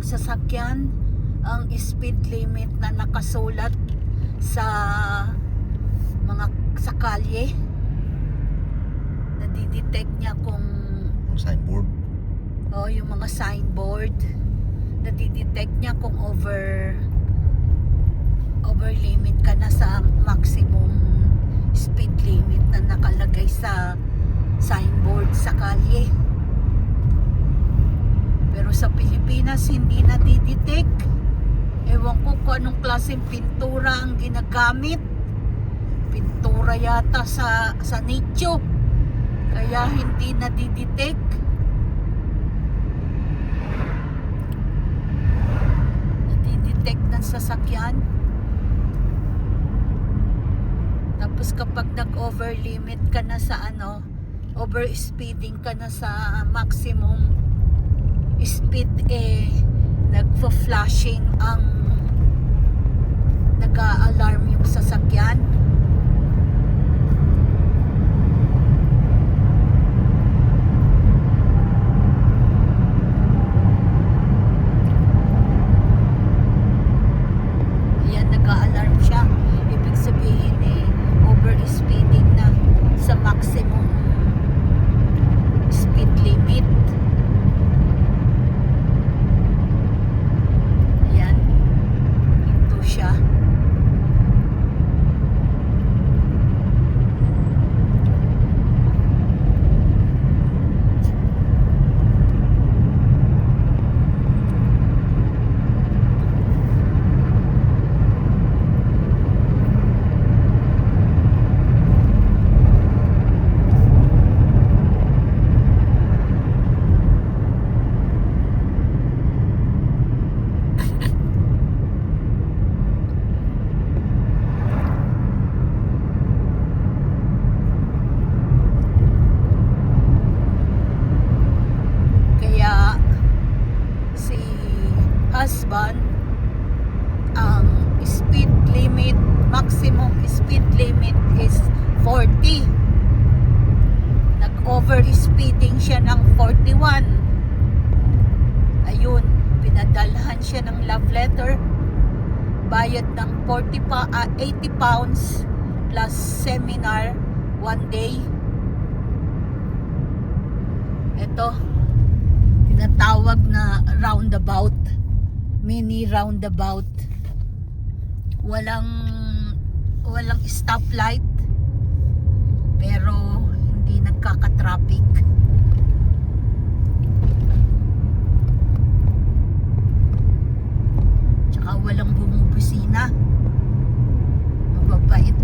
sasakyan ang speed limit na nakasulat sa mga sa kalye. Nadidetect niya kung Signboard. yung mga signboard. Nadidetect niya kung over limit ka na sa maximum speed limit na nakalagay sa signboard sa kalye. Pero sa Pilipinas hindi nadidetect. Ewan ko kung anong klaseng pintura ang ginagamit. Pintura yata sa nicho, kaya hindi nadidetect. Nadidetect ng sasakyan. Tapos kapag nag-over limit ka na sa over speeding ka na sa maximum speed, nagfa-flashing ang nag-a-alarm yung sasakyan. Ayan, nag-a-alarm siya. Ibig sabihin over speeding na sa maximum speed limit. Ayan, ito siya. Kaya si husband, ang speed limit, maximum speed limit is 40. Nag-over speeding siya ng 41. Ayun, pinadalhan siya ng love letter. Bayad ng 80 pounds plus seminar 1 day. Ito, tinatawag na roundabout, mini roundabout. Walang stoplight, pero hindi nagkaka-traffic. Tsaka walang bumubusina. Mababait